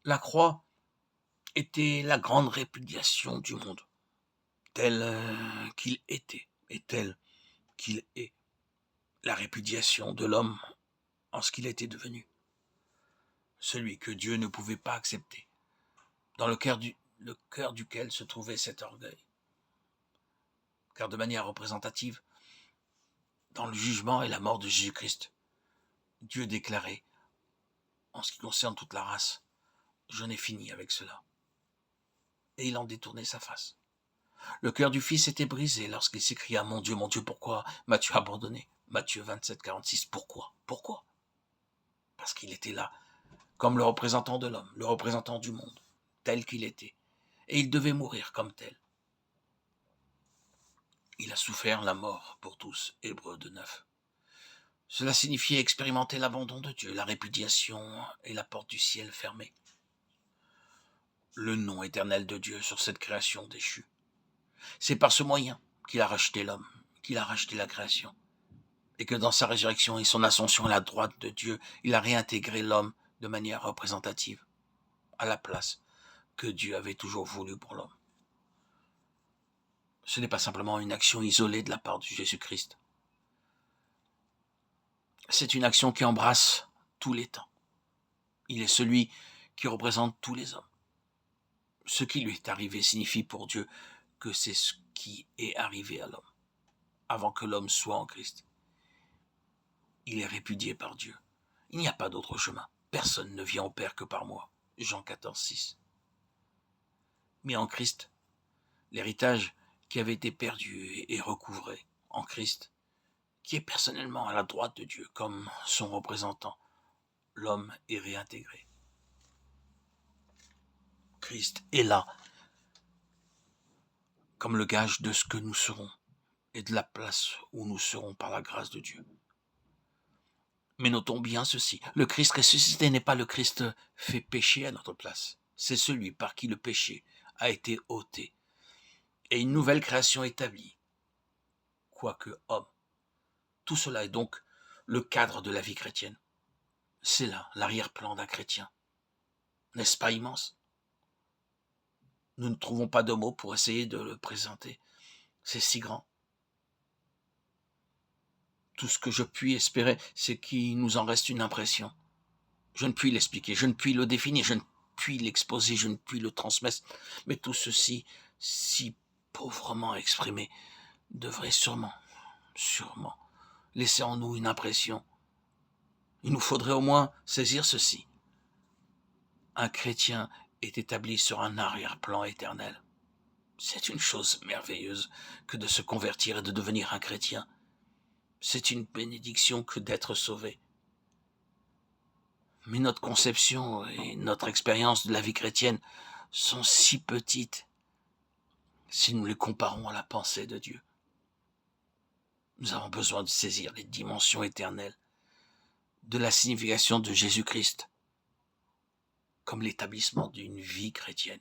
La croix était la grande répudiation du monde, tel qu'il était et tel qu'il est, la répudiation de l'homme en ce qu'il était devenu, celui que Dieu ne pouvait pas accepter, dans le cœur duquel se trouvait cet orgueil. Car de manière représentative, dans le jugement et la mort de Jésus-Christ, Dieu déclarait, en ce qui concerne toute la race, je n'ai fini avec cela. Et il en détournait sa face. Le cœur du Fils était brisé lorsqu'il s'écria, mon Dieu, pourquoi m'as-tu abandonné? Matthieu 27, 46, pourquoi? Pourquoi? Parce qu'il était là, comme le représentant de l'homme, le représentant du monde, tel qu'il était. Et il devait mourir comme tel. Il a souffert la mort pour tous, Hébreux 2:9. Cela signifiait expérimenter l'abandon de Dieu, la répudiation et la porte du ciel fermée. Le nom éternel de Dieu sur cette création déchue. C'est par ce moyen qu'il a racheté l'homme, qu'il a racheté la création. Et que dans sa résurrection et son ascension à la droite de Dieu, il a réintégré l'homme de manière représentative, à la place que Dieu avait toujours voulu pour l'homme. Ce n'est pas simplement une action isolée de la part de Jésus-Christ. C'est une action qui embrasse tous les temps. Il est celui qui représente tous les hommes. Ce qui lui est arrivé signifie pour Dieu que c'est ce qui est arrivé à l'homme, avant que l'homme soit en Christ. Il est répudié par Dieu. Il n'y a pas d'autre chemin. Personne ne vient au Père que par moi. Jean 14, 6. Mais en Christ, l'héritage qui avait été perdu est recouvré en Christ, qui est personnellement à la droite de Dieu comme son représentant. L'homme est réintégré. Christ est là comme le gage de ce que nous serons et de la place où nous serons par la grâce de Dieu. Mais notons bien ceci, le Christ ressuscité n'est pas le Christ fait pécher à notre place. C'est celui par qui le péché a été ôté et une nouvelle création établie, quoique homme. Tout cela est donc le cadre de la vie chrétienne. C'est là l'arrière-plan d'un chrétien. N'est-ce pas immense? Nous ne trouvons pas de mots pour essayer de le présenter. C'est si grand. Tout ce que je puis espérer, c'est qu'il nous en reste une impression. Je ne puis l'expliquer, je ne puis le définir, je ne puis l'exposer, je ne puis le transmettre. Mais tout ceci, si pauvrement exprimé, devrait sûrement laisser en nous une impression. Il nous faudrait au moins saisir ceci. Un chrétien est établi sur un arrière-plan éternel. C'est une chose merveilleuse que de se convertir et de devenir un chrétien. C'est une bénédiction que d'être sauvé. Mais notre conception et notre expérience de la vie chrétienne sont si petites si nous les comparons à la pensée de Dieu. Nous avons besoin de saisir les dimensions éternelles de la signification de Jésus-Christ comme l'établissement d'une vie chrétienne.